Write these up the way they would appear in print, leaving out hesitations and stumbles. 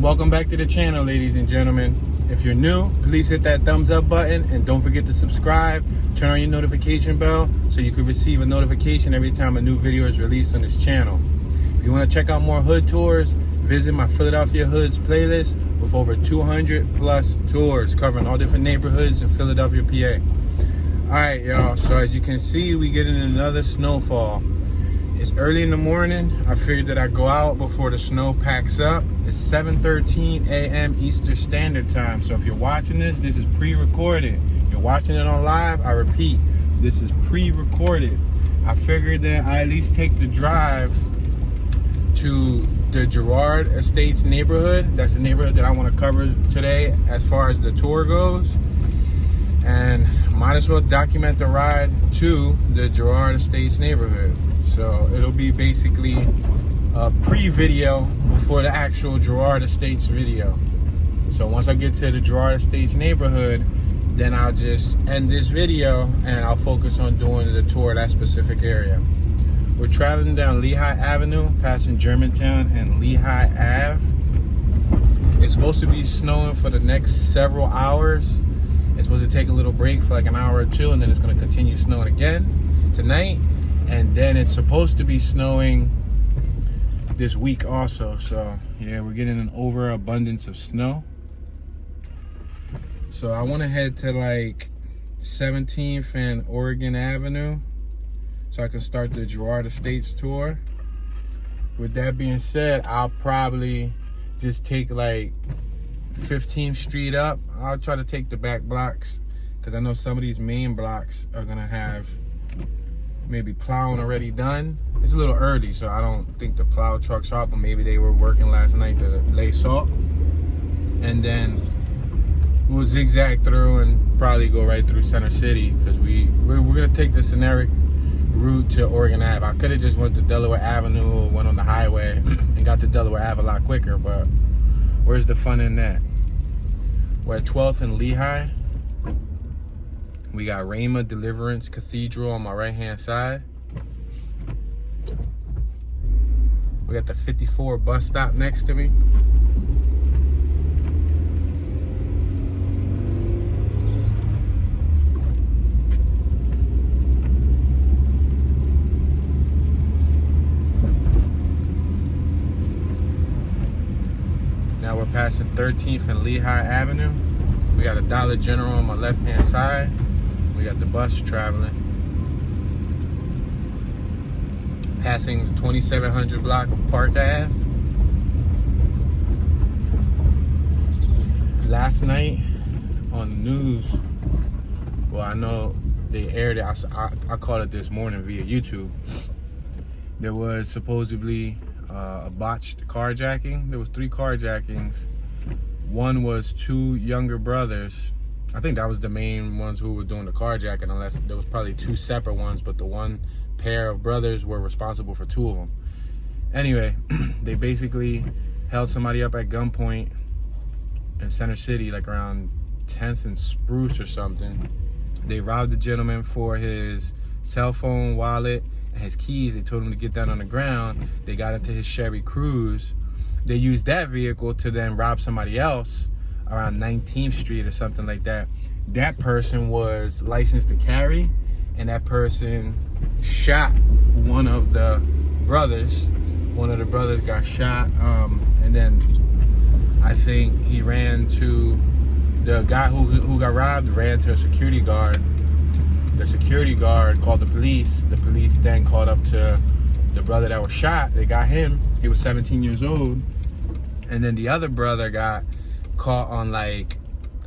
Welcome back to the channel, ladies and gentlemen. If you're new, please hit that thumbs up button and don't forget to subscribe. Turn on your notification bell so you can receive a notification every time a new video is released on this channel. If you want to check out more hood tours, visit my Philadelphia Hoods playlist with over 200 plus tours covering all different neighborhoods in Philadelphia, PA. Alright, y'all, so as you can see, we getting another snowfall. It's early in the morning. I figured that I'd go out before the snow packs up. It's 7:13 a.m. Eastern Standard Time. So if you're watching this is pre-recorded. If you're watching it on live, I repeat, this is pre-recorded. I figured that I at least take the drive to the Girard Estates neighborhood. That's the neighborhood that I want to cover today as far as the tour goes. And might as well document the ride to the Girard Estates neighborhood. So it'll be basically a pre-video before the actual Girard Estates video. So once I get to the Girard Estates neighborhood, then I'll just end this video and I'll focus on doing the tour of that specific area. We're traveling down Lehigh Avenue, passing Germantown and Lehigh Ave. It's supposed to be snowing for the next several hours. It's supposed to take a little break for like an hour or two, and then it's going to continue snowing again tonight. And then it's supposed to be snowing this week also. So yeah, we're getting an overabundance of snow. So I want to head to like 17th and Oregon Avenue so I can start the Girard Estates tour. With that being said, I'll probably just take like 15th Street up. I'll try to take the back blocks because I know some of these main blocks are gonna have maybe plowing already done. It's a little early, so I don't think the plow trucks are up, but maybe they were working last night to lay salt. And then we'll zigzag through and probably go right through Center City because we're gonna take the scenic route to Oregon Ave. I could have just went to Delaware Avenue or went on the highway and got to Delaware Ave a lot quicker, but where's the fun in that? We're at 12th and Lehigh. We got Rhema Deliverance Cathedral on my right-hand side. We got the 54 bus stop next to me. Now we're passing 13th and Lehigh Avenue. We got a Dollar General on my left-hand side. We got the bus traveling. Passing the 2700 block of Park Ave. Last night on the news, well, I know they aired it. I caught it this morning via YouTube. There was supposedly a botched carjacking. There was 3 carjackings. One was 2 younger brothers. I think that was the main ones who were doing the carjacking, unless there was probably 2 separate ones, but the one pair of brothers were responsible for 2 of them. Anyway, they basically held somebody up at gunpoint in Center City, like around 10th and Spruce or something. They robbed the gentleman for his cell phone, wallet, and his keys. They told him to get down on the ground. They got into his Chevy Cruze. They used that vehicle to then rob somebody else around 19th Street or something like that. That person was licensed to carry, and that person shot one of the brothers. One of the brothers got shot, and then I think he ran to the guy who got robbed, ran to a security guard. The security guard called the police. The police then called up to the brother that was shot. They got him. He was 17 years old. And then the other brother got caught on, like,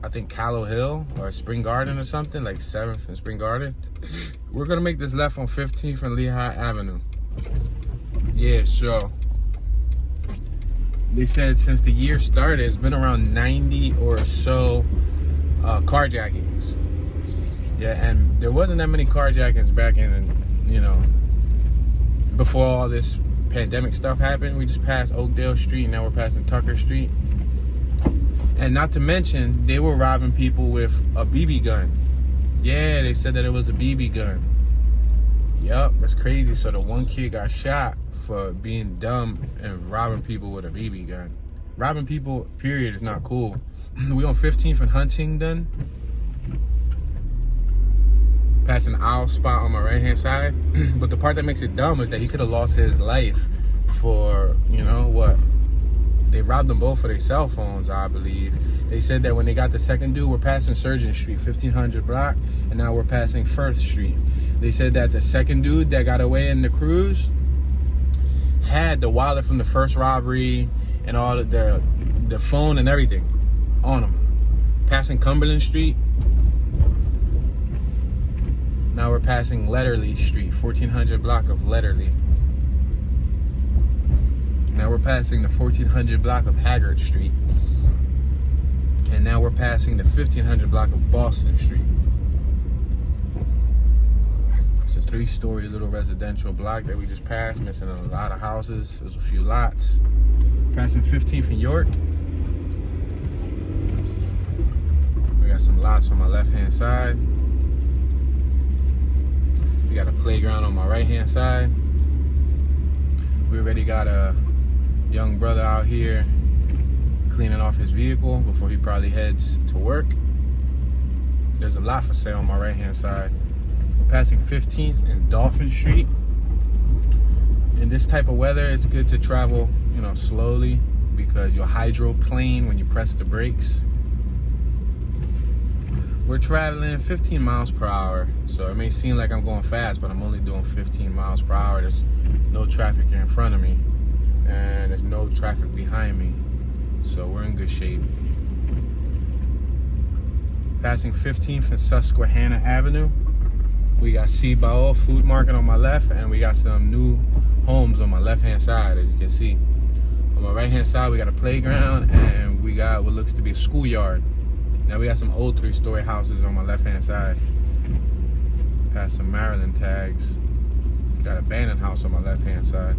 I think Callow Hill or Spring Garden or something, like 7th and Spring Garden. We're gonna make this left on 15th and Lehigh Avenue. Yeah, so they said since the year started, it's been around 90 or so carjackings. Yeah, and there wasn't that many carjackings back in, before all this pandemic stuff happened. We just passed Oakdale Street, now we're passing Tucker Street. And not to mention, they were robbing people with a BB gun. Yeah, they said that it was a BB gun. Yup, that's crazy. So the one kid got shot for being dumb and robbing people with a BB gun. robbing people, period, is not cool. We on 15th and Huntingdon. Passing an aisle spot on my right hand side. But the part that makes it dumb is that he could have lost his life for, you know what? They robbed them both for their cell phones, I believe. They said that when they got the second dude, we're passing Surgeon Street, 1500 block, and now we're passing Firth Street. They said that the second dude that got away in the cruise had the wallet from the first robbery and all of the phone and everything on him. Passing Cumberland Street. Now we're passing Letterly Street, 1400 block of Letterly. Now we're passing the 1400 block of Haggard Street. And now we're passing the 1500 block of Boston Street. It's a 3-story little residential block that we just passed, missing a lot of houses. There's a few lots. Passing 15th and York. We got some lots on my left-hand side. We got a playground on my right-hand side. We already got a young brother out here cleaning off his vehicle before he probably heads to work. There's a lot for sale on my right-hand side. We're passing 15th and Dolphin Street. In this type of weather, it's good to travel, you know, slowly because you'll hydroplane when you press the brakes. We're traveling 15 miles per hour, so it may seem like I'm going fast, but I'm only doing 15 miles per hour. There's no traffic in front of me, and there's no traffic behind me, so we're in good shape. Passing 15th and Susquehanna Avenue. We got Cibao Food Market on my left, and we got some new homes on my left-hand side, as you can see. On my right-hand side, we got a playground, and we got what looks to be a schoolyard. Now we got some old 3-story houses on my left-hand side. Past some Maryland tags. Got a abandoned house on my left-hand side.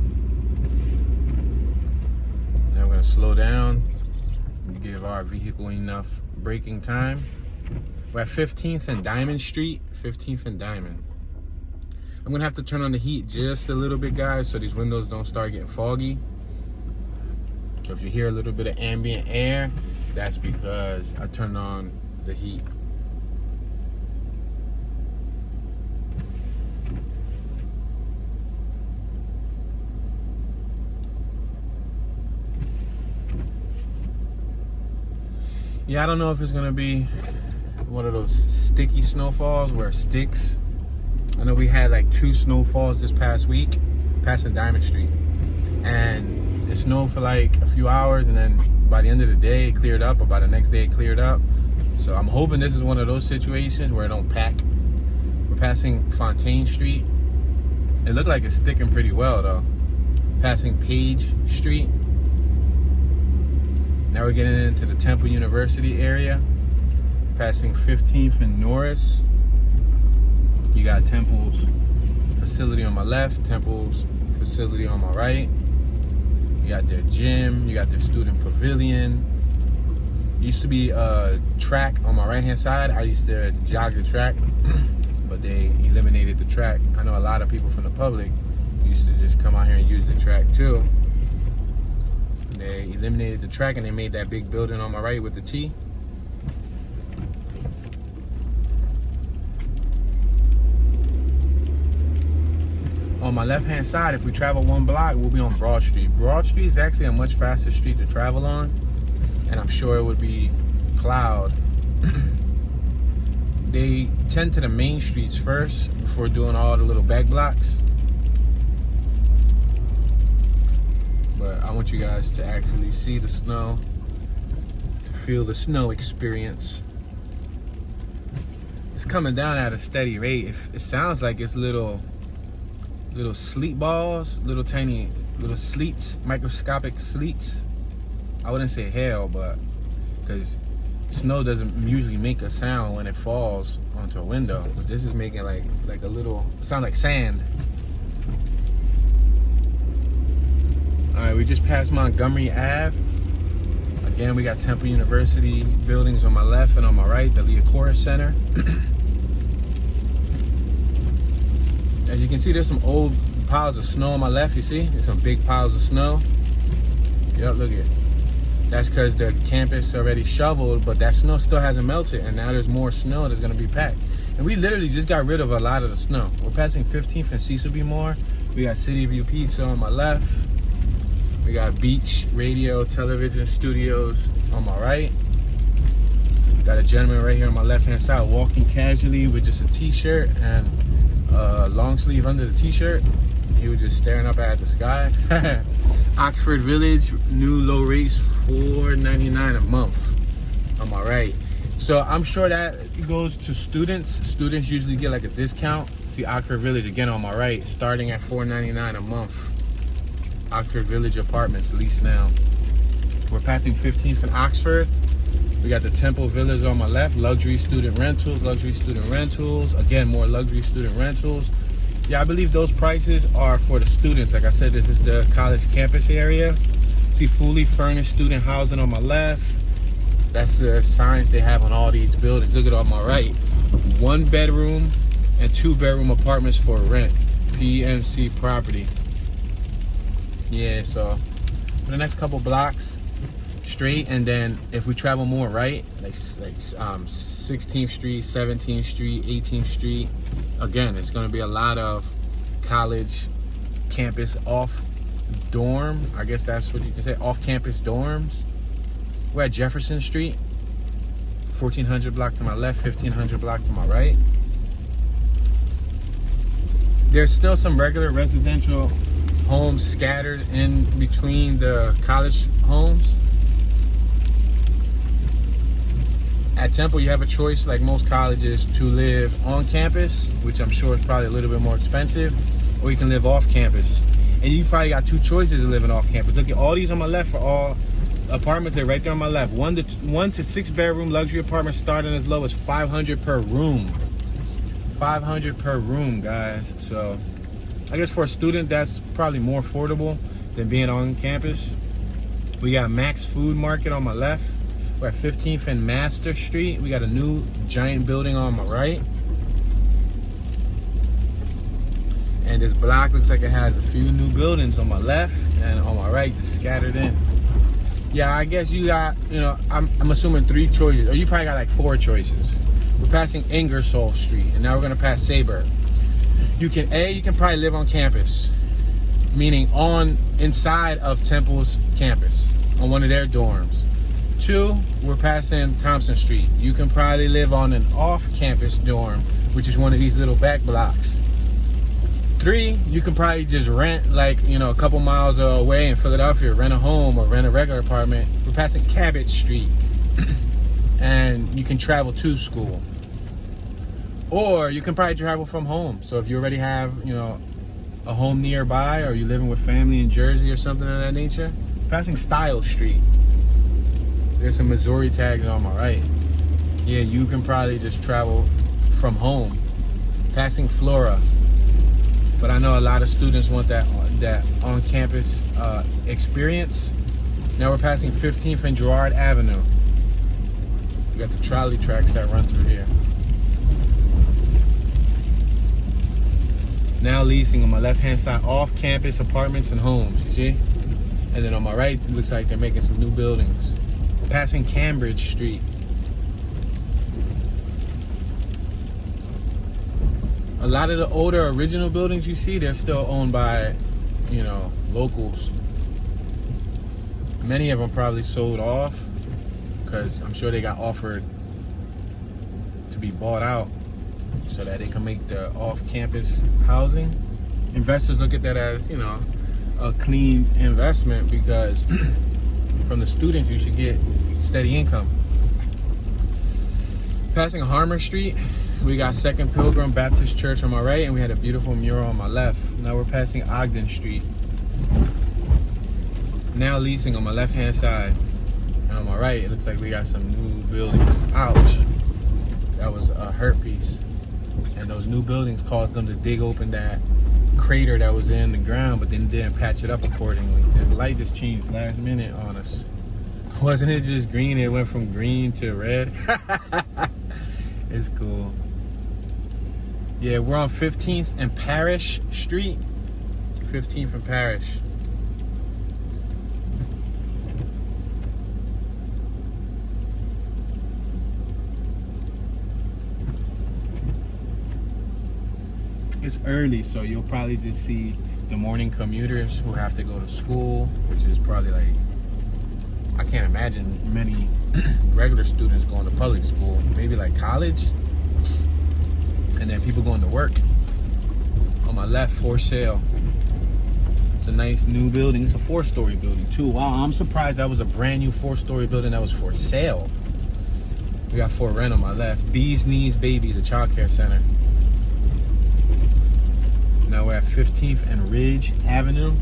Now we're gonna slow down and give our vehicle enough braking time. We're at 15th and Diamond Street. 15th and Diamond. I'm gonna have to turn on the heat just a little bit, guys, so these windows don't start getting foggy. So if you hear a little bit of ambient air, that's because I turned on the heat. Yeah, I don't know if it's gonna be one of those sticky snowfalls where it sticks. I know we had like 2 snowfalls this past week passing Diamond Street, and it snowed for like a few hours, and then by the end of the day it cleared up, or by the next day it cleared up. So I'm hoping this is one of those situations where it don't pack. We're passing Fontaine Street. It looked like it's sticking pretty well though. Passing Page Street. Now we're getting into the Temple University area. Passing 15th and Norris. You got Temple's facility on my left, Temple's facility on my right. You got their gym, you got their student pavilion. Used to be a track on my right hand side. I used to jog the track, but they eliminated the track. I know a lot of people from the public used to just come out here and use the track too. They eliminated the track and they made that big building on my right with the T. On my left hand side, if we travel 1 block, we'll be on Broad Street. Broad Street is actually a much faster street to travel on, and I'm sure it would be plowed. They tend to the main streets first before doing all the little back blocks. But I want you guys to actually see the snow, to feel the snow experience. It's coming down at a steady rate. It sounds like it's little sleet balls, little tiny little sleets, microscopic sleets. I wouldn't say hail, but because snow doesn't usually make a sound when it falls onto a window, but this is making like a little sound, like sand. All right, we just passed Montgomery Ave. Again, we got Temple University buildings on my left and on my right, the Leah Center. As you can see, there's some old piles of snow on my left. You see, there's some big piles of snow. Yep, look at it. That's because the campus already shoveled, but that snow still hasn't melted, and now there's more snow that's going to be packed. And we literally just got rid of a lot of the snow. We're passing 15th and Cecil B. Moore. We got City View Pizza on my left. We got Beach Radio Television Studios on my right. Got a gentleman right here on my left-hand side walking casually with just a t-shirt and a long sleeve under the t-shirt. He was just staring up at the sky. Oxford Village, new low rates, $4.99 a month on my right. So I'm sure that goes to students. Students usually get like a discount. See Oxford Village again on my right, starting at $4.99 a month. Oxford Village Apartments, lease now. We're passing 15th and Oxford. We got the Temple Villas on my left, luxury student rentals, again, more luxury student rentals. Yeah, I believe those prices are for the students. Like I said, this is the college campus area. See fully furnished student housing on my left. That's the signs they have on all these buildings. Look at on my right. 1 bedroom and 2 bedroom apartments for rent. PNC property. Yeah, so for the next couple blocks straight, and then if we travel more right, like 16th Street, 17th Street, 18th Street, again, it's going to be a lot of college campus off dorm, I guess that's what you can say, off campus dorms. We're at Jefferson Street, 1400 block to my left, 1500 block to my right. There's still some regular residential homes scattered in between the college homes. At Temple, you have a choice, like most colleges, to live on campus, which I'm sure is probably a little bit more expensive, or you can live off campus. And you probably got 2 choices of living off campus. Look at all these on my left are all apartments. They're right there on my left. 1 to 6 bedroom luxury apartments starting as low as $500 per room. $500 per room, guys. So I guess for a student, that's probably more affordable than being on campus. We got Max Food Market on my left. We're at 15th and Master Street. We got a new giant building on my right. And this block looks like it has a few new buildings on my left, and on my right, just scattered in. Yeah, I guess you got, I'm assuming 3 choices, or you probably got like 4 choices. We're passing Ingersoll Street, and now we're gonna pass Sabre. You can probably live on campus, meaning inside of Temple's campus, on one of their dorms. 2, we're passing Thompson Street. You can probably live on an off-campus dorm, which is one of these little back blocks. 3, you can probably just rent, like, a couple miles away in Philadelphia, rent a home or rent a regular apartment. We're passing Cabot Street, and you can travel to school. Or you can probably travel from home. So if you already have, a home nearby, or you're living with family in Jersey or something of that nature, passing Stiles Street. There's some Missouri tags on my right. Yeah, you can probably just travel from home. Passing Flora. But I know a lot of students want that on-campus experience. Now we're passing 15th and Girard Avenue. We got the trolley tracks that run through here. Now leasing on my left-hand side, off-campus apartments and homes, you see? And then on my right, it looks like they're making some new buildings. Passing Cambridge Street. A lot of the older original buildings you see, they're still owned by, locals. Many of them probably sold off because I'm sure they got offered to be bought out so that they can make the off-campus housing. Investors look at that as, a clean investment because from the students you should get steady income. Passing Harmer Street, we got Second Pilgrim Baptist Church on my right, and we had a beautiful mural on my left. Now we're passing Ogden Street. Now leasing on my left-hand side, and on my right, it looks like we got some new buildings. Ouch, that was a hurt piece. And those new buildings caused them to dig open that crater that was in the ground, but then didn't patch it up accordingly. The light just changed last minute on us. Wasn't it just green? It went from green to red. It's cool. Yeah, we're on 15th and Parish Street. 15th and Parish. It's early, so you'll probably just see the morning commuters who have to go to school, which is probably like, I can't imagine many regular students going to public school. Maybe like college. And then people going to work. On my left, for sale. It's a nice new building. It's a 4-story building too. Wow, I'm surprised that was a brand new 4-story building that was for sale. We got for rent on my left. Bees Knees Babies, a child care center. Now we're at 15th and Ridge Avenue.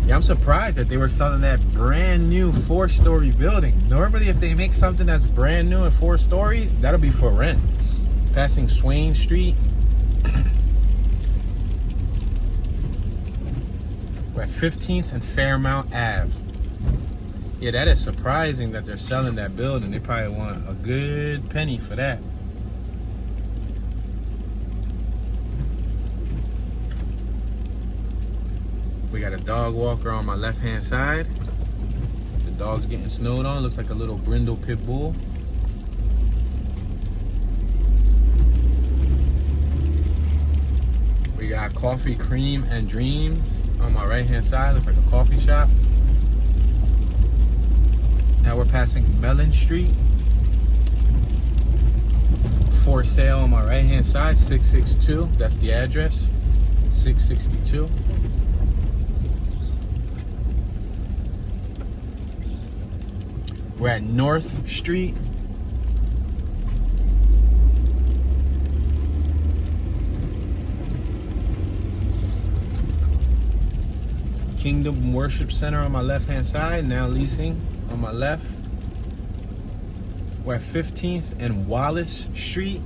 Yeah, I'm surprised that they were selling that brand new 4-story building. Normally, if they make something that's brand new and 4-story, that'll be for rent. Passing Swain Street. We're at 15th and Fairmount Ave. Yeah, that is surprising that they're selling that building. They probably want a good penny for that. We got a dog walker on my left-hand side. The dog's getting snowed on. Looks like a little brindle pit bull. We got Coffee, Cream, and Dreams on my right-hand side. Looks like a coffee shop. Now we're passing Melon Street. For sale on my right-hand side, 662. That's the address, 662. We're at North Street. Kingdom Worship Center on my left-hand side, now leasing on my left. We're at 15th and Wallace Street.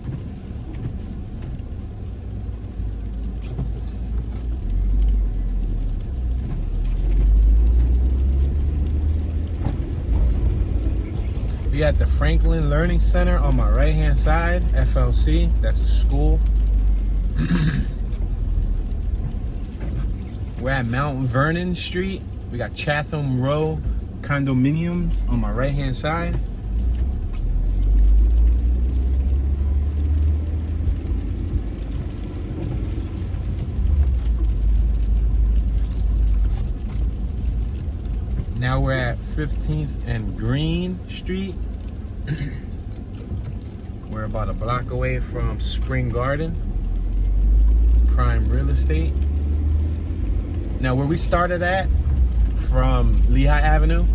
We got the Franklin Learning Center on my right-hand side, FLC, that's a school. We're at Mount Vernon Street. We got Chatham Row condominiums on my right-hand side. Now we're at 15th and Green Street. We're about a block away from Spring Garden, prime real estate. Now where we started at from Lehigh Avenue,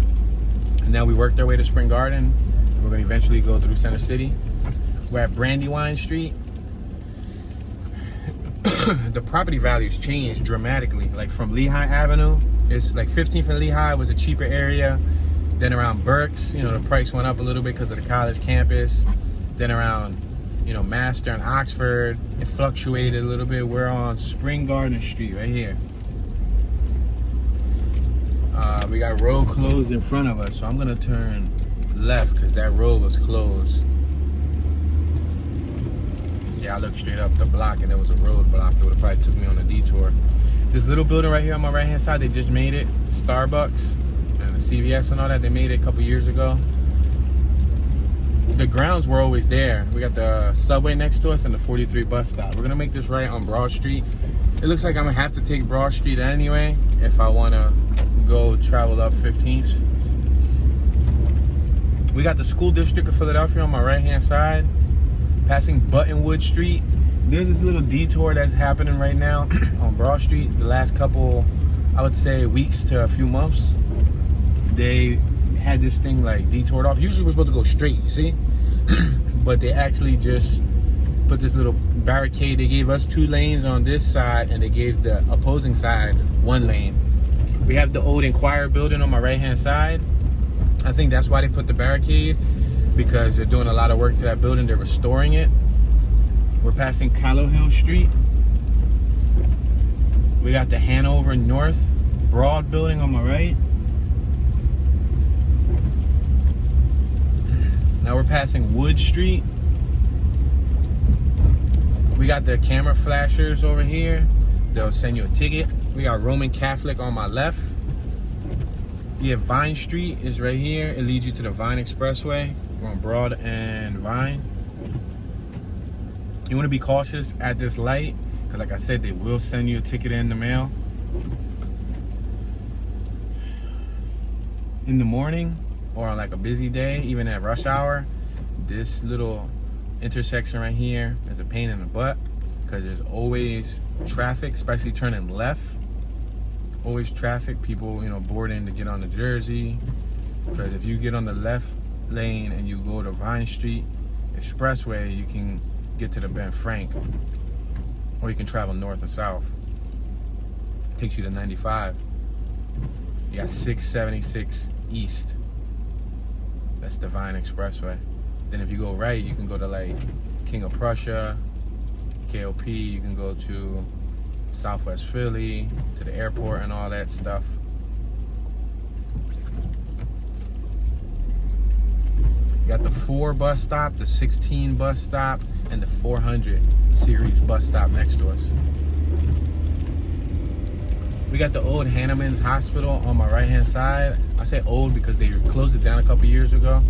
and now we worked our way to Spring Garden. We're gonna eventually go through Center City. We're at Brandywine Street. The property values changed dramatically. Like from Lehigh Avenue, it's like 15th and Lehigh was a cheaper area. Then around Berks, you know, the price went up a little bit because of the college campus. Then around, you know, Master and Oxford, it fluctuated a little bit. We're on Spring Garden Street right here. We got road closed in front of us, so I'm gonna turn left because that road was closed. Yeah, I looked straight up the block and there was a road block. It would have probably took me on a detour. This little building right here on my right hand side, they just made it. Starbucks and the CVS and all that, they made it a couple years ago. The grounds were always there. We got the subway next to us and the 43 bus stop. We're gonna make this right on Broad Street. It looks like I'm gonna have to take Broad Street anyway if I wanna go travel up 15th. We got the school district of Philadelphia on my right hand side, passing Buttonwood Street. There's this little detour that's happening right now on Broad Street. The last couple, I would say, weeks to a few months, they had this thing like detoured off. Usually we're supposed to go straight, you see? But they actually just put this little barricade. They gave us 2 lanes on this side and they gave the opposing side 1 lane. We have the old Inquirer building on my right hand side. I think that's why they put the barricade, because they're doing a lot of work to that building. They're restoring it. We're passing Callowhill Street. We got the Hanover North Broad building on my right. Now we're passing Wood Street. We got the camera flashers over here. They'll send you a ticket. We got Roman Catholic on my left. Yeah, Vine Street is right here. It leads you to the Vine Expressway. We're on Broad and Vine. You want to be cautious at this light, because like I said, they will send you a ticket in the mail. In the morning or on like a busy day, even at rush hour, this little intersection right here is a pain in the butt, because there's always traffic, especially turning left. Always traffic, people, you know, boarding to get on the Jersey. Because if you get on the left lane and you go to Vine Street Expressway, you can get to the Ben Frank, or you can travel north or south. It takes you to 95. You got 676 East. That's the Vine Expressway. Then if you go right, you can go to like King of Prussia, KOP. You can go to Southwest Philly, to the airport and all that stuff. You got the 4 bus stop, the 16 bus stop, and the 400 series bus stop next to us. We got the old Hanneman's Hospital on my right hand side. I say old because they closed it down a couple years ago.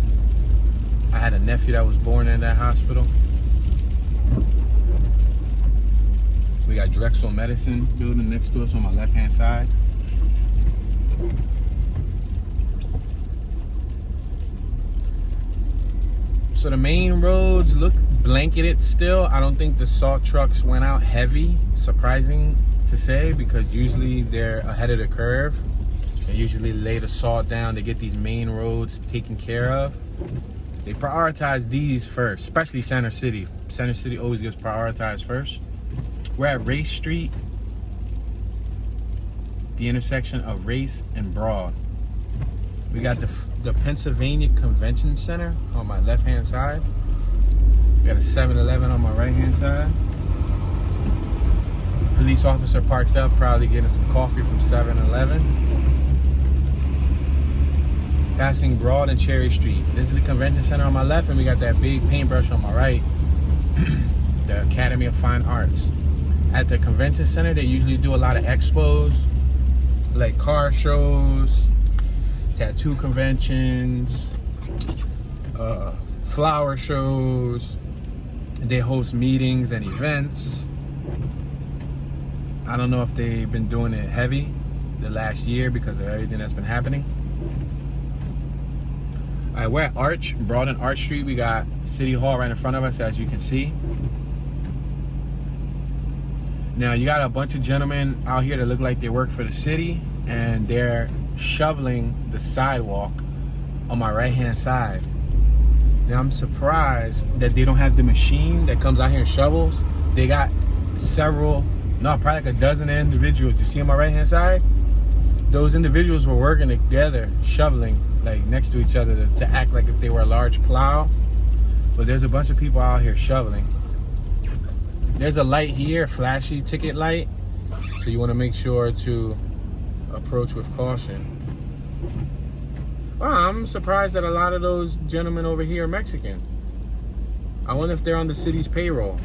I had a nephew that was born in that hospital. We got Drexel Medicine building next to us on my left hand side. So the main roads look blanketed still. I don't think the salt trucks went out heavy, surprising to say, because usually they're ahead of the curve. They usually lay the salt down to get these main roads taken care of. They prioritize these first, especially Center City. Center City always gets prioritized first. We're at Race Street, the intersection of Race and Broad. We got the Pennsylvania Convention Center on my left-hand side. We got a 7-Eleven on my right-hand side. Police officer parked up, probably getting some coffee from 7-Eleven. Passing Broad and Cherry Street. This is the Convention Center on my left, and we got that big paintbrush on my right. The Academy of Fine Arts. At the Convention Center, they usually do a lot of expos, like car shows, tattoo conventions, flower shows. They host meetings and events. I don't know if they've been doing it heavy the last year because of everything that's been happening. All right, we're at Arch, Broad and Arch Street. We got City Hall right in front of us, as you can see. Now, you got a bunch of gentlemen out here that look like they work for the city, and they're shoveling the sidewalk on my right-hand side. Now, I'm surprised that they don't have the machine that comes out here and shovels. They got several, no, probably like a dozen individuals. You see on my right-hand side? Those individuals were working together, shoveling, like next to each other to act like if they were a large plow. But there's a bunch of people out here shoveling. There's a light here, flashy ticket light. So you want to make sure to approach with caution. Wow, I'm surprised that a lot of those gentlemen over here are Mexican. I wonder if they're on the city's payroll.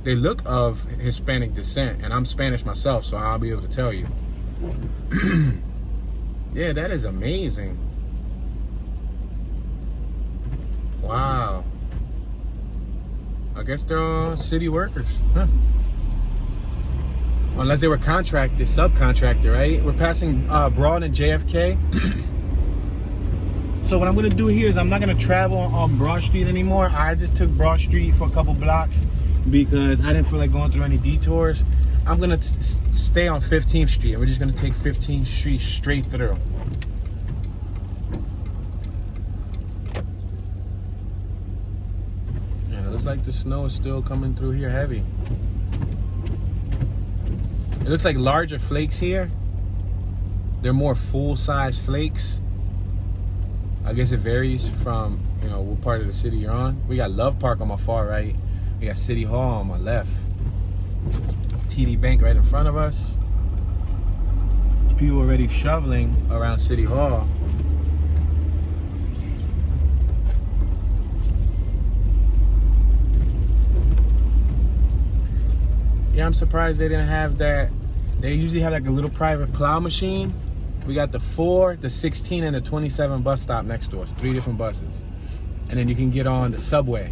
They look of Hispanic descent, and I'm Spanish myself, so I'll be able to tell you. Yeah, that is amazing. Wow. I guess they're all city workers, huh? Unless they were contracted, subcontractor, right? We're passing Broad and JFK. So what I'm gonna do here is I'm not gonna travel on Broad Street anymore. I just took Broad Street for a couple blocks because I didn't feel like going through any detours. I'm gonna stay on 15th Street, and we're just gonna take 15th Street straight through. And it looks like the snow is still coming through here heavy. It looks like larger flakes here. They're more full-size flakes. I guess it varies from, you know, what part of the city you're on. We got Love Park on my far right. We got City Hall on my left. TD Bank right in front of us. People already shoveling around City Hall. Yeah, I'm surprised they didn't have that. They usually have like a little private plow machine. We got the 4, the 16, and the 27 bus stop next to us. 3 different buses. And then you can get on the subway.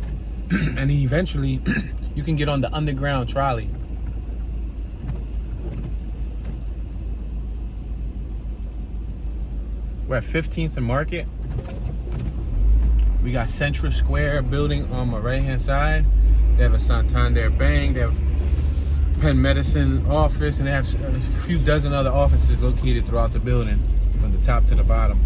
And eventually, you can get on the underground trolley. We're at 15th and Market. We got Central Square building on my right-hand side. They have a Santander Bank. They have Penn Medicine office, and they have a few dozen other offices located throughout the building, from the top to the bottom.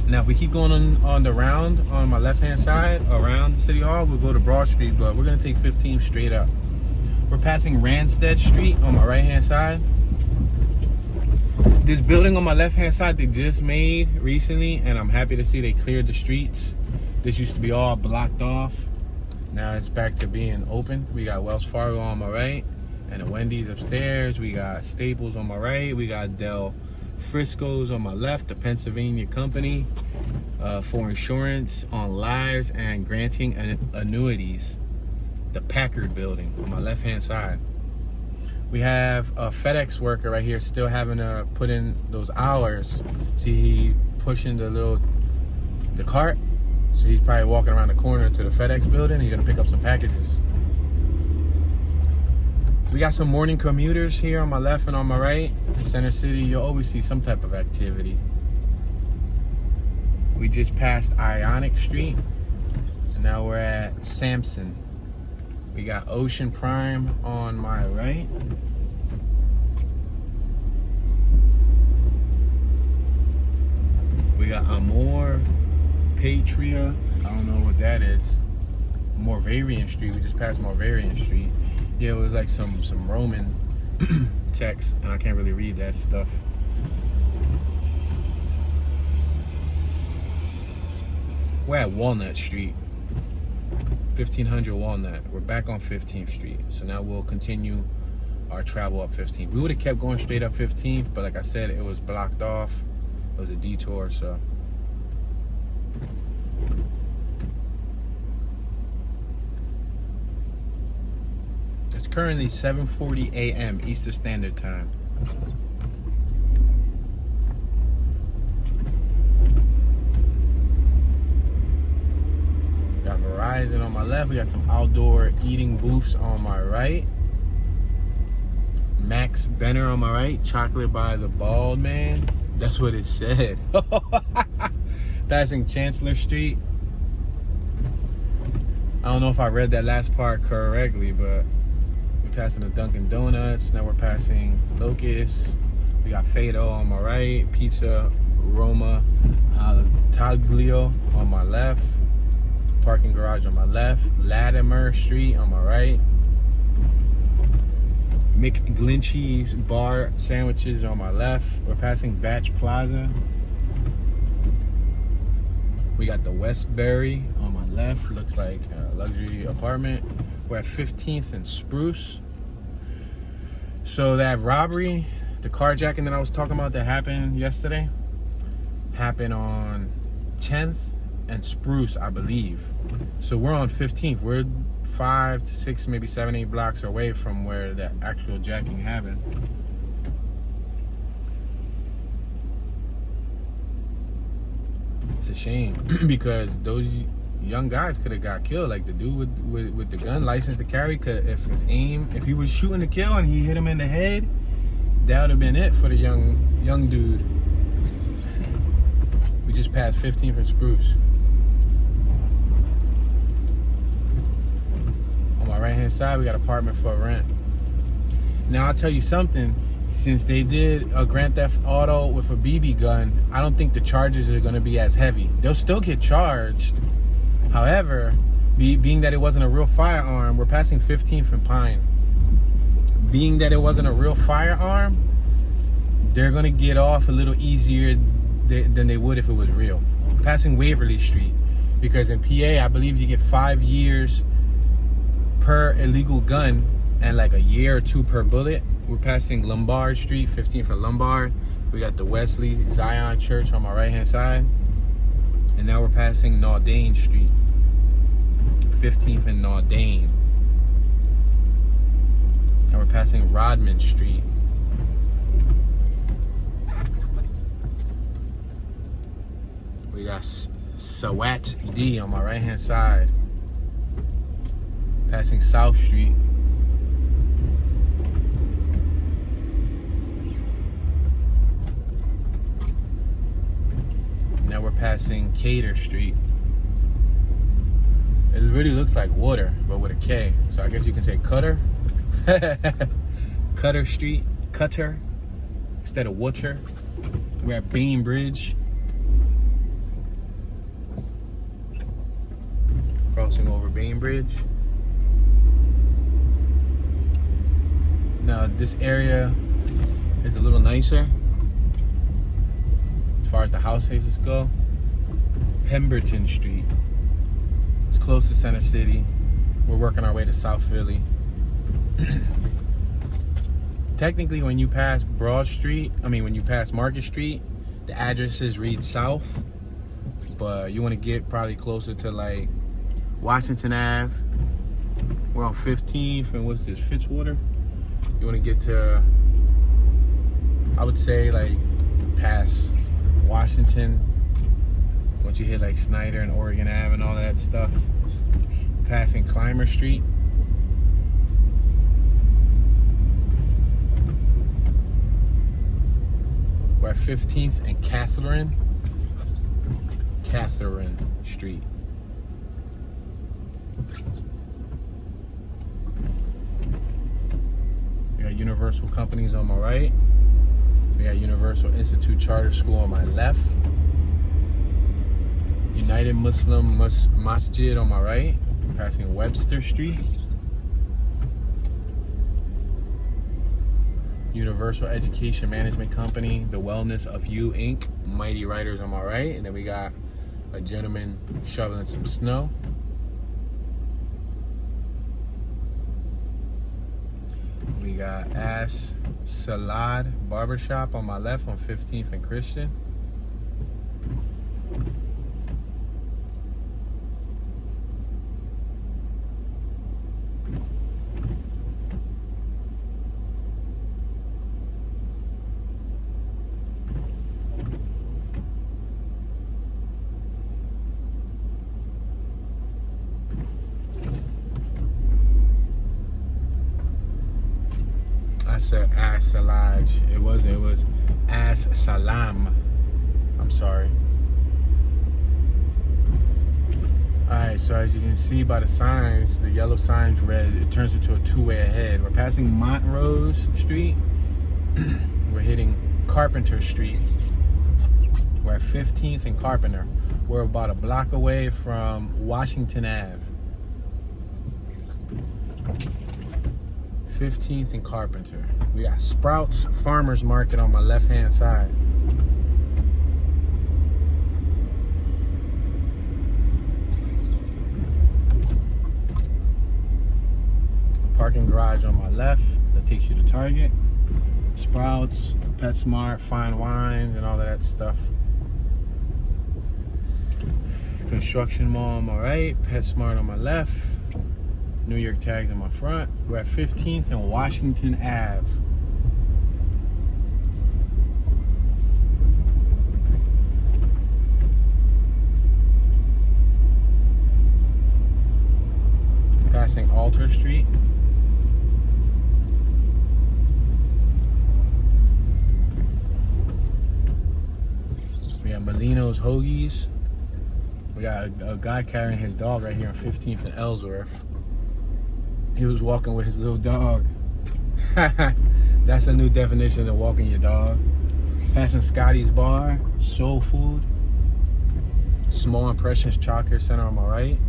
Now, if we keep going on the round on my left-hand side around City Hall, we'll go to Broad Street, but we're gonna take 15 straight up. We're passing Randstead Street on my right-hand side. This building on my left-hand side they just made recently, and I'm happy to see they cleared the streets. This used to be all blocked off. Now it's back to being open. We got Wells Fargo on my right, and a Wendy's upstairs. We got Staples on my right. We got Del Frisco's on my left, the Pennsylvania company for insurance on lives and granting annuities. The Packard building on my left-hand side. We have a FedEx worker right here still having to put in those hours. See, he pushing the cart. So he's probably walking around the corner to the FedEx building. He's gonna pick up some packages. We got some morning commuters here on my left and on my right. In Center City, you'll always see some type of activity. We just passed Ionic Street, and now we're at Sampson. We got Ocean Prime on my right. We got Amor Patria. I don't know what that is. Morvarian Street. We just passed Morvarian Street. Yeah, it was like some Roman text, and I can't really read that stuff. We're at Walnut Street. 1500 Walnut. We're back on 15th Street. So now we'll continue our travel up 15th. We would have kept going straight up 15th, but like I said, it was blocked off. It was a detour, so. It's currently 7:40 a.m. Eastern Standard Time. Got Verizon on my left. We got some outdoor eating booths on my right. Max Benner on my right. Chocolate by the Bald Man. That's what it said. Passing Chancellor Street. I don't know if I read that last part correctly, but we're passing the Dunkin' Donuts. Now we're passing Locust. We got Fado on my right. Pizza Roma Taglio on my left. Parking garage on my left. Latimer Street on my right. McGlinchey's Bar Sandwiches on my left. We're passing Batch Plaza. We got the Westbury on my left. Looks like a luxury apartment. We're at 15th and Spruce. So that robbery, the carjacking that I was talking about that happened yesterday, happened on 10th and Spruce, I believe. So we're on 15th. We're 5 to 6, maybe 7, 8 blocks away from where the actual jacking happened. It's a shame because those young guys could have got killed. Like the dude with the gun license to carry, if he was shooting to kill and he hit him in the head, that would have been it for the young dude. We just passed 15th and Spruce. On my right hand side, we got apartment for rent. Now I'll tell you something. Since they did a Grand Theft Auto with a BB gun, I don't think the charges are going to be as heavy. They'll still get charged. However, being that it wasn't a real firearm, we're passing 15th and Pine. Being that it wasn't a real firearm, they're going to get off a little easier than they would if it was real. Passing Waverly Street, because in PA, I believe you get 5 years per illegal gun and like a year or 2 per bullet. We're passing Lombard Street, 15th and Lombard. We got the Wesley Zion Church on my right-hand side. And now we're passing Naudane Street, 15th and Naudane. Now we're passing Rodman Street. We got Sawat D on my right-hand side. Passing South Street. Now we're passing Cater Street. It really looks like water, but with a K. So I guess you can say Cutter. Cutter Street. Cutter. Instead of water. We're at Bainbridge. Crossing over Bainbridge. Now this area is a little nicer as far as the house houses go. Pemberton Street. It's close to Center City. We're working our way to South Philly. Technically, when you pass when you pass Market Street, the addresses read south, but you want to get probably closer to like Washington Ave. We're on 15th, and what's this, Fitzwater? You want to get to, I would say, like past Washington. Once you hit like Snyder and Oregon Ave and all that stuff. Passing Clymer Street. We're at 15th and Catherine Street. We got Universal Companies on my right. We got Universal Institute Charter School on my left. United Muslim Masjid on my right. Passing Webster Street. Universal Education Management Company, The Wellness of You, Inc., Mighty Writers on my right. And then we got a gentleman shoveling some snow. We got Ass Salad Barbershop on my left on 15th and Christian. I said As Salaj. It wasn't. It was As Salam. I'm sorry. Alright, so as you can see by the signs, the yellow sign's red. It turns into a two-way ahead. We're passing Montrose Street. We're hitting Carpenter Street. We're at 15th and Carpenter. We're about a block away from Washington Ave. 15th and Carpenter. We got Sprouts Farmers Market on my left-hand side. Parking garage on my left. That takes you to Target. Sprouts, PetSmart, Fine Wines, and all of that stuff. Construction Mall on my right. PetSmart on my left. New York tags in my front. We're at 15th and Washington Ave. Passing Alter Street. We got Molino's Hoagies. We got a guy carrying his dog right here on 15th and Ellsworth. He was walking with his little dog. That's a new definition of walking your dog. Passing Scotty's Bar, Soul Food. Small Impressions Child Care Center on my right.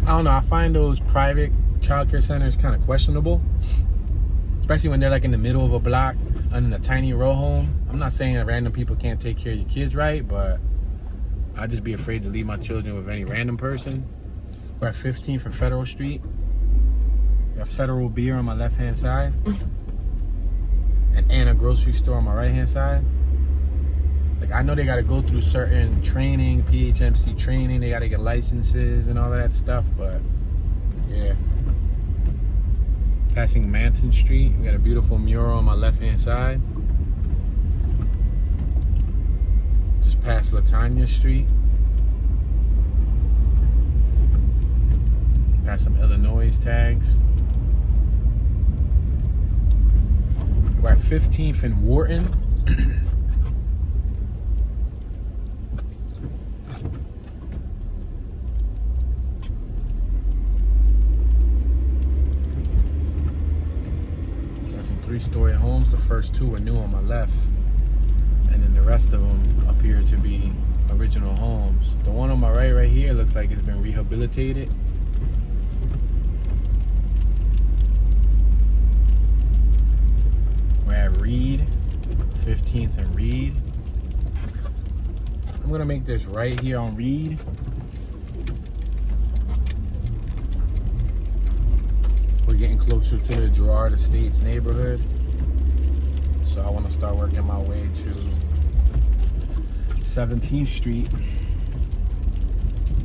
I don't know, I find those private child care centers kind of questionable. Especially when they're like in the middle of a block, in a tiny row home. I'm not saying that random people can't take care of your kids right, but I'd just be afraid to leave my children with any random person. We're at 15th and Federal Street. Got Federal Beer on my left-hand side. And Anna Grocery Store on my right-hand side. Like, I know they got to go through certain training, PHMC training. They got to get licenses and all that stuff, but yeah. Passing Manton Street. We got a beautiful mural on my left-hand side. Past Latanya Street. Has some Illinois tags. We're at 15th and Wharton. Got some 3-story homes. The first 2 are new on my left, and then the rest of them appear to be original homes. The one on my right here looks like it's been rehabilitated. We're at Reed, 15th and Reed. I'm gonna make this right here on Reed. We're getting closer to the Girard Estates neighborhood, so I want to start working my way to 17th Street.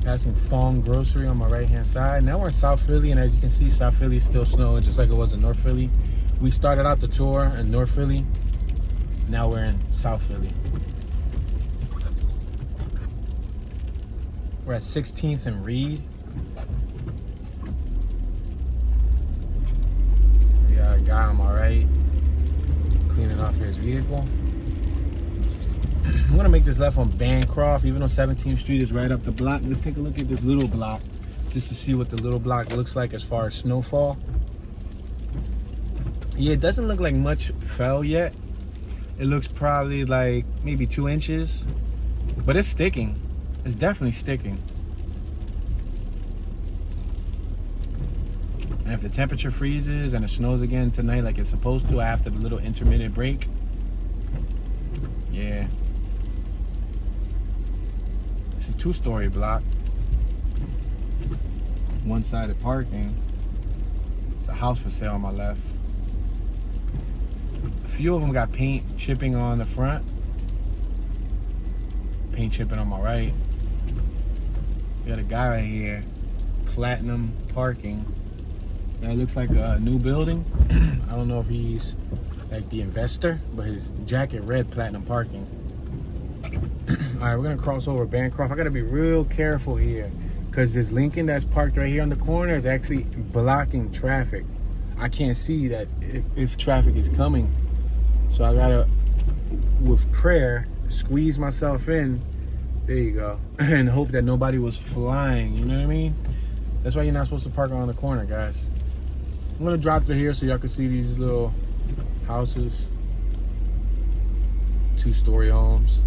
Passing Fong Grocery on my right hand side. Now we're in South Philly, and as you can see, South Philly is still snowing just like it was in North Philly. We started out the tour in North Philly. Now we're in South Philly. We're at 16th and Reed. We got a guy on my right cleaning off his vehicle. I'm gonna make this left on Bancroft, even though 17th Street is right up the block. Let's take a look at this little block just to see what the little block looks like as far as snowfall. Yeah, it doesn't look like much fell yet. It looks probably like maybe 2 inches, but it's sticking. It's definitely sticking. And if the temperature freezes and it snows again tonight like it's supposed to after the little intermittent break, yeah. It's a 2-story block. One-sided parking. It's a house for sale on my left. A few of them got paint chipping on the front. Paint chipping on my right. We got a guy right here. Platinum parking. That looks like a new building. I don't know if he's like the investor, but his jacket read platinum parking. All right, we're gonna cross over Bancroft. I gotta be real careful here because this Lincoln that's parked right here on the corner is actually blocking traffic. I can't see that if traffic is coming. So I gotta, with prayer, squeeze myself in. There you go. And hope that nobody was flying, you know what I mean? That's why you're not supposed to park on the corner, guys. I'm gonna drive through here so y'all can see these little houses. 2-story homes.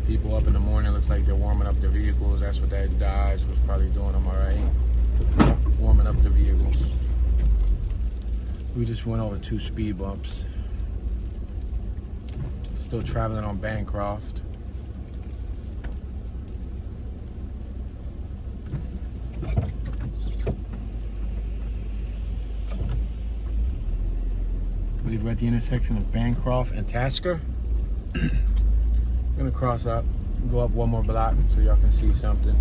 People up in the morning, looks like they're warming up their vehicles. That's what that Dodge was probably doing on my right. Warming up the vehicles. We just went over 2 speed bumps. Still traveling on Bancroft. We're at the intersection of Bancroft and Tasker. I'm gonna cross up, go up 1 more block so y'all can see something.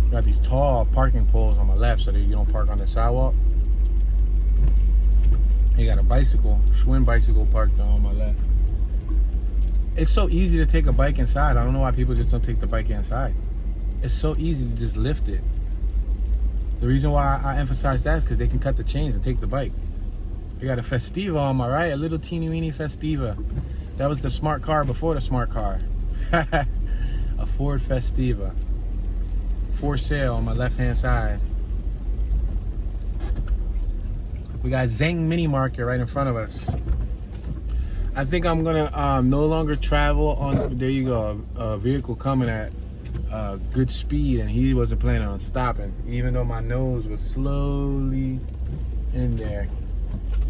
Got these tall parking poles on my left so that you don't park on the sidewalk. You got a bicycle, Schwinn bicycle parked on my left. It's so easy to take a bike inside. I don't know why people just don't take the bike inside. It's so easy to just lift it. The reason why I emphasize that is because they can cut the chains and take the bike. You got a Festiva on my right, a little teeny weeny Festiva. That was the smart car before the smart car. A Ford Festiva. For sale on my left hand side. We got Zeng Mini Market right in front of us. I think I'm gonna no longer travel on, there you go, a vehicle coming at good speed and he wasn't planning on stopping, even though my nose was slowly in there.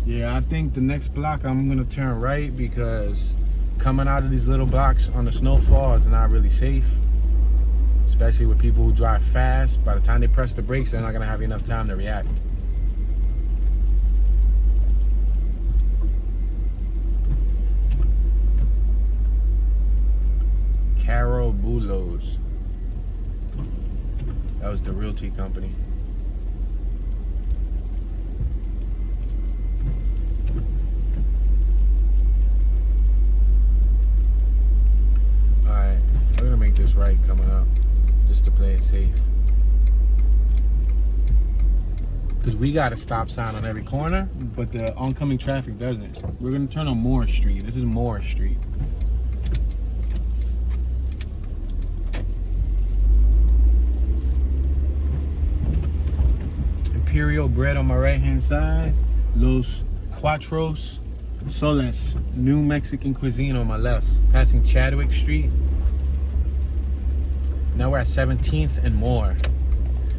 Yeah, I think the next block I'm gonna turn right because coming out of these little blocks on the snowfall is not really safe. Especially with people who drive fast. By the time they press the brakes, they're not gonna have enough time to react. Carol Bulos. That was the realty company. Alright, we're gonna make this right coming up just to play it safe. Because we got a stop sign on every corner, but the oncoming traffic doesn't. We're gonna turn on Moore Street. This is Moore Street. Imperial bread on my right hand side. Los Cuatros Soles, New Mexican cuisine on my left. Passing Chadwick Street. Now we're at 17th and Moore.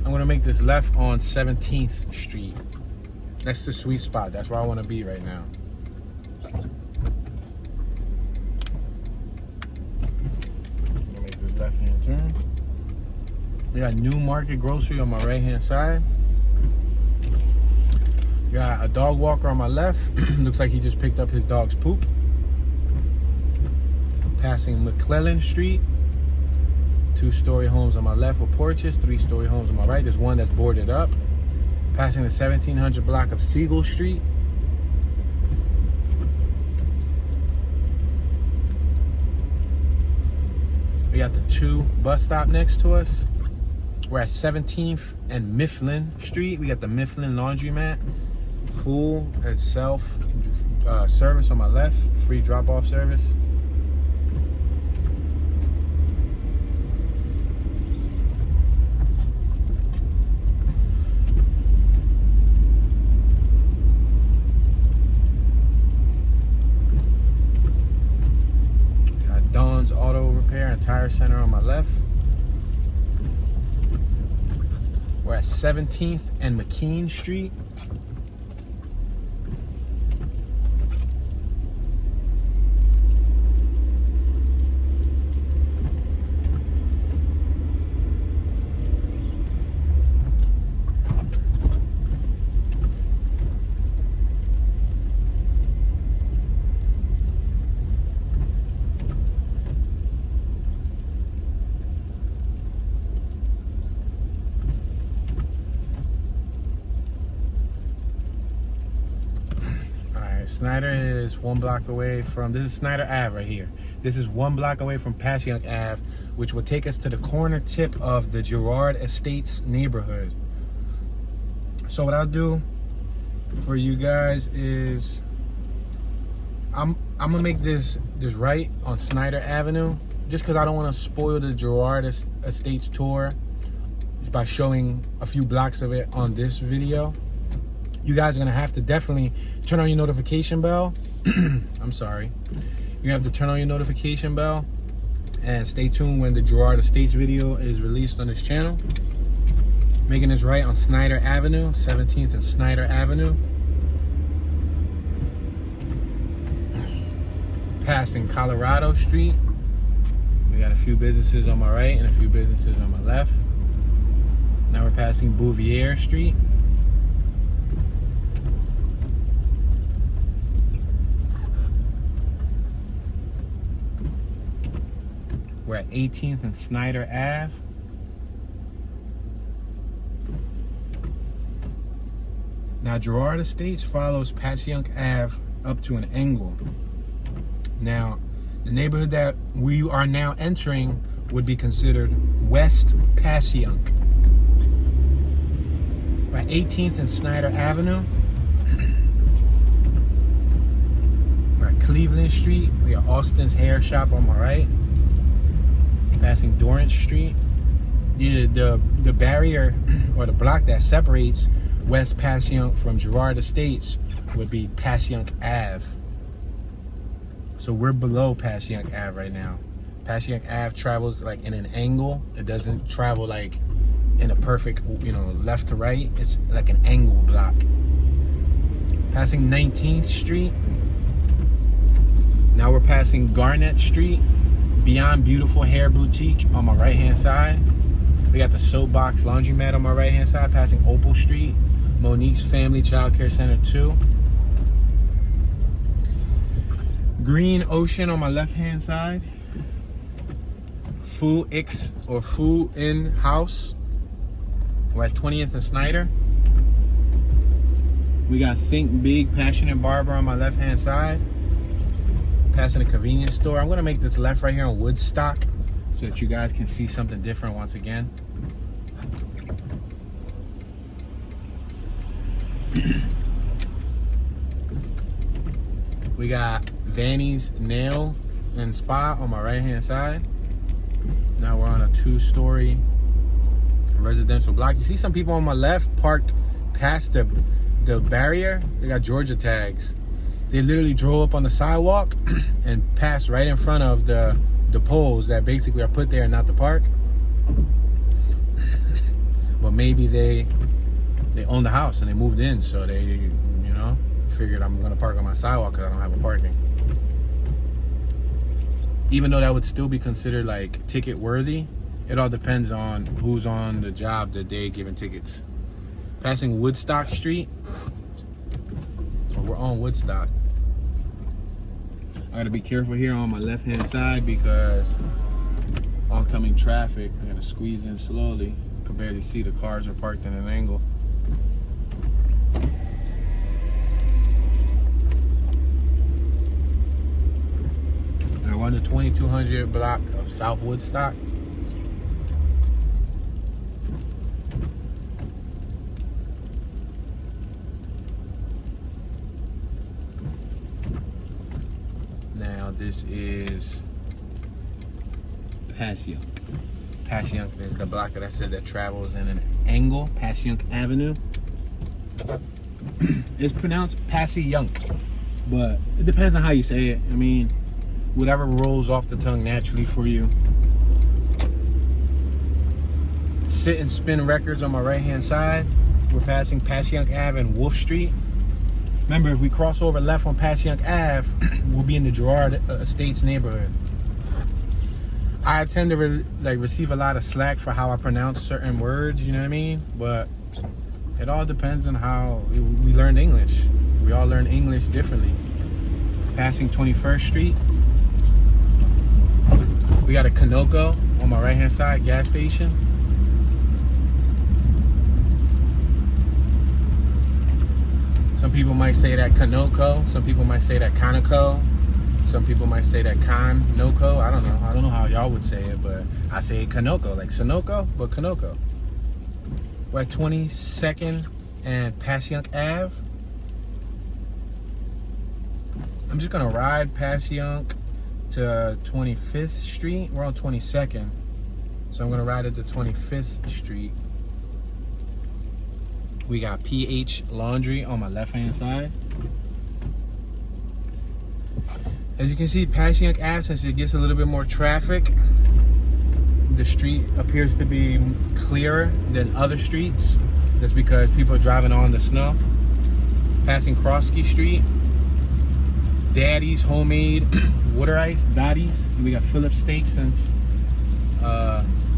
I'm gonna make this left on 17th Street. That's the sweet spot. That's where I wanna be right now. I'm gonna make this left hand turn. We got New Market Grocery on my right hand side. Got a dog walker on my left. Looks like he just picked up his dog's poop. Passing McClellan Street. 2-story homes on my left with porches. 3-story homes on my right. There's one that's boarded up. Passing the 1700 block of Siegel Street. We got the 2 bus stop next to us. We're at 17th and Mifflin Street. We got the Mifflin Laundromat. Full and self service on my left. Free drop-off service. Got Dawn's Auto Repair and Tire Center on my left. We're at 17th and McKean Street. Snyder is 1 block away from, this is Snyder Ave right here. This is 1 block away from Passyunk Ave, which will take us to the corner tip of the Girard Estates neighborhood. So what I'll do for you guys is, I'm gonna make this right on Snyder Avenue, just because I don't want to spoil the Girard Estates tour just by showing a few blocks of it on this video. You guys are gonna have to definitely turn on your notification bell. I'm sorry. You have to turn on your notification bell and stay tuned when the Girard Estates video is released on this channel. Making this right on Snyder Avenue, 17th and Snyder Avenue. Passing Colorado Street. We got a few businesses on my right and a few businesses on my left. Now we're passing Bouvier Street. We're at 18th and Snyder Ave. Now Girard Estates follows Passyunk Ave up to an angle. Now, the neighborhood that we are now entering would be considered West Passyunk. We're at 18th and Snyder Avenue. We're at Cleveland Street. We got Austin's Hair Shop on my right. Passing Dorrance Street. The barrier or the block that separates West Passyunk from Girard Estates would be Passyunk Ave. So we're below Passyunk Ave right now. Passyunk Ave travels like in an angle. It doesn't travel like in a perfect, left to right. It's like an angle block. Passing 19th Street. Now we're passing Garnett Street. Beyond Beautiful Hair Boutique on my right hand side. We got the Soapbox Laundromat on my right hand side, passing Opal Street. Monique's Family Child Care Center 2. Green Ocean on my left hand side. Fu X or Fu In House. We're at 20th and Snyder. We got Think Big Passionate Barber on my left hand side. Passing a convenience store. I'm gonna make this left right here on Woodstock so that you guys can see something different once again. We got Vanny's Nail and Spa on my right hand side. Now we're on a 2-story residential block. You see some people on my left parked past the barrier. They got Georgia tags. They literally drove up on the sidewalk and passed right in front of the poles that basically are put there not to park. But maybe they own the house and they moved in, so they, you know, figured I'm gonna park on my sidewalk because I don't have a parking. Even though that would still be considered like ticket worthy, it all depends on who's on the job the day giving tickets. Passing Woodstock Street. We're on Woodstock. I gotta be careful here on my left hand side because oncoming traffic. I gotta squeeze in slowly. You can barely see, the cars are parked in an angle. I run the 2200 block of South Woodstock. Now this is Passyunk. Passyunk is the block that I said that travels in an angle. Passyunk Avenue. It's pronounced Passyunk, but it depends on how you say it. I mean, whatever rolls off the tongue naturally for you. Sit and Spin Records on my right hand side. We're passing Passyunk Ave and Wolf Street. Remember, if we cross over left on Passyunk Ave, we'll be in the Girard Estates neighborhood. I tend to receive a lot of slack for how I pronounce certain words, you know what I mean? But it all depends on how we learned English. We all learn English differently. Passing 21st Street. We got a Kanoko on my right hand side, gas station. Some people might say that Kanoko, some people might say that Kanako, some people might say that Kanoko. I don't know how y'all would say it, but I say Kanoko, like Sonoko, but Kanoko. We're at 22nd and Passyunk Ave. I'm just gonna ride Passyunk to 25th Street. We're on 22nd, so I'm gonna ride it to 25th Street. We got PH Laundry on my left hand side. As you can see, Passyunk Ave, since it gets a little bit more traffic, the street appears to be clearer than other streets. That's because people are driving on the snow. Passing Krosky Street. Daddy's Homemade Water Ice, Dottie's. We got Phillips Steak since,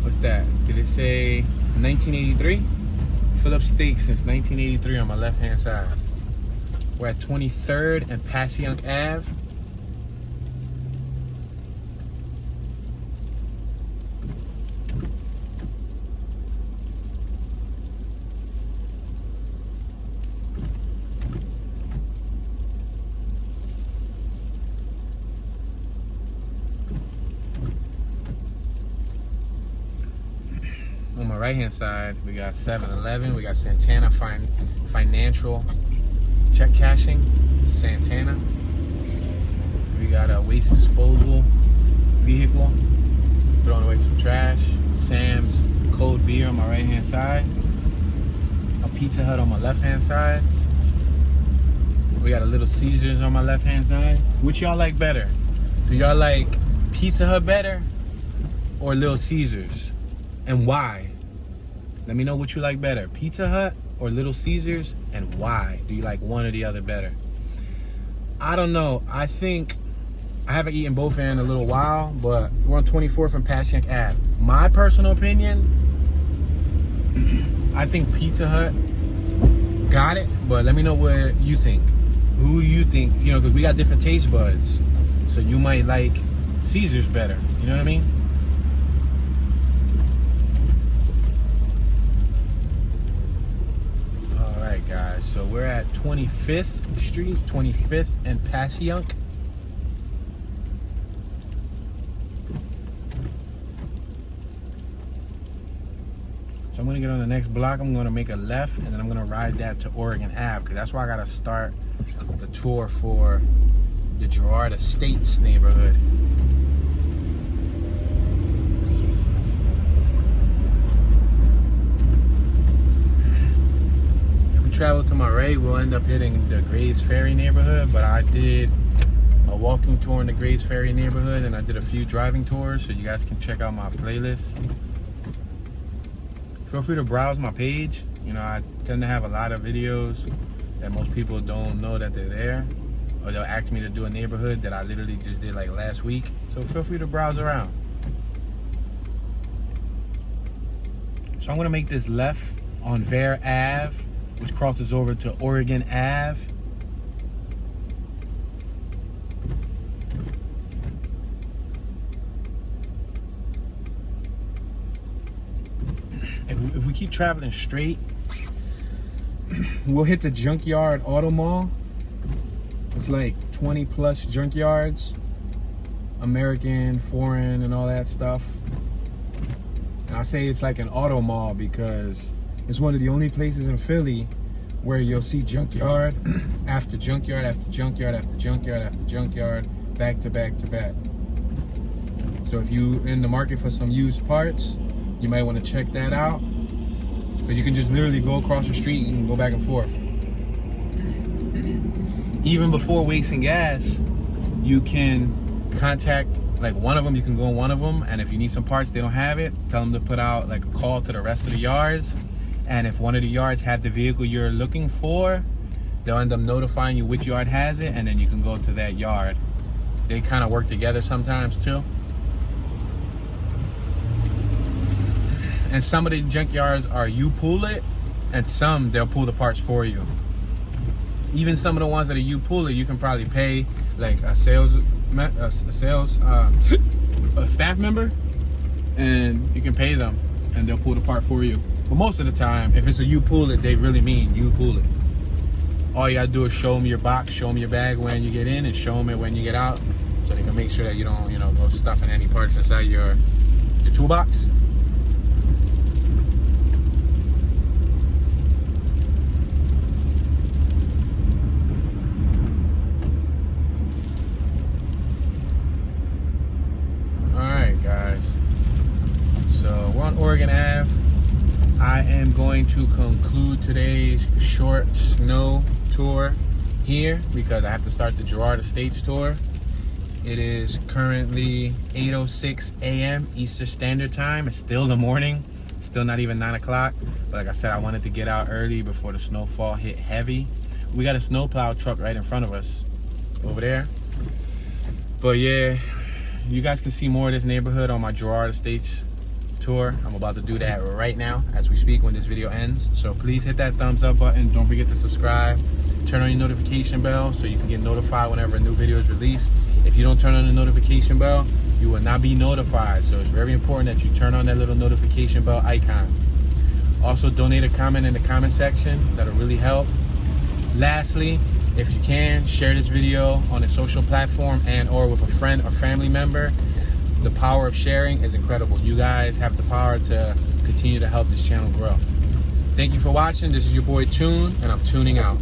what's that? Did it say 1983? Phillips Steak since 1983 on my left hand side. We're at 23rd and Passyunk Ave. On my right hand side, we got 7-Eleven, we got Santana Financial Check Cashing, Santana. We got a waste disposal vehicle, throwing away some trash. Sam's Cold Beer on my right hand side. A Pizza Hut on my left hand side. We got a Little Caesars on my left hand side. Which y'all like better? Do y'all like Pizza Hut better or Little Caesars? And why? Let me know what you like better, Pizza Hut or Little Caesars, and why? Do you like one or the other better? I don't know. I think I haven't eaten both in a little while, but we're on 24th and Passyunk Ave. My personal opinion, I think Pizza Hut got it, but let me know what you think. Who you think, you know, because we got different taste buds. So you might like Caesars better, you know what I mean? guys, so we're at 25th Street, 25th and Passyunk. So I'm gonna get on the next block. I'm gonna make a left, and then I'm gonna ride that to Ogden Ave, because that's where I gotta start the tour for the Girard Estates neighborhood. If we travel to my right, we'll end up hitting the Grays Ferry neighborhood, but I did a walking tour in the Grays Ferry neighborhood, and I did a few driving tours, so you guys can check out my playlist. Feel free to browse my page. You know, I tend to have a lot of videos that most people don't know that they're there, or they'll ask me to do a neighborhood that I literally just did like last week. So feel free to browse around. So I'm gonna make this left on Vernon Ave, which crosses over to Ogden Ave. If we keep traveling straight, we'll hit the Junkyard Auto Mall. It's like 20 plus junkyards, American, foreign, and all that stuff. And I say it's like an auto mall because it's one of the only places in Philly where you'll see junkyard after junkyard after junkyard after junkyard after junkyard, back to back to back. So if you're in the market for some used parts, you might want to check that out, because you can just literally go across the street and go back and forth. Even before wasting gas, you can contact like one of them. You can go in one of them, and if you need some parts, they don't have it, tell them to put out like a call to the rest of the yards. And if one of the yards have the vehicle you're looking for, they'll end up notifying you which yard has it, and then you can go to that yard. They kind of work together sometimes too. And some of the junkyards are you pull it, and some they'll pull the parts for you. Even some of the ones that are you pull it, you can probably pay like a staff member, and you can pay them, and they'll pull the part for you. But most of the time, if it's a you pull it, they really mean you pull it. All you gotta do is show them your box, show them your bag when you get in, and show them it when you get out, so they can make sure that you don't, you know, go stuffing any parts inside your toolbox. Guys, so we're on Ogden Ave. I am going to conclude today's short snow tour here because I have to start the Girard Estates tour. It is currently 8:06 a.m. Eastern Standard Time. It's still the morning, still not even 9 o'clock. But like I said, I wanted to get out early before the snowfall hit heavy. We got a snowplow truck right in front of us over there. But yeah, you guys can see more of this neighborhood on my Girard Estates tour. I'm about to do that right now as we speak when this video ends. So please hit that thumbs up button. Don't forget to subscribe. Turn on your notification bell so you can get notified whenever a new video is released. If you don't turn on the notification bell, you will not be notified. So it's very important that you turn on that little notification bell icon. Also, donate a comment in the comment section. That'll really help. Lastly, if you can, share this video on a social platform and or with a friend or family member. The power of sharing is incredible. You guys have the power to continue to help this channel grow. Thank you for watching. This is your boy Tune, and I'm tuning out.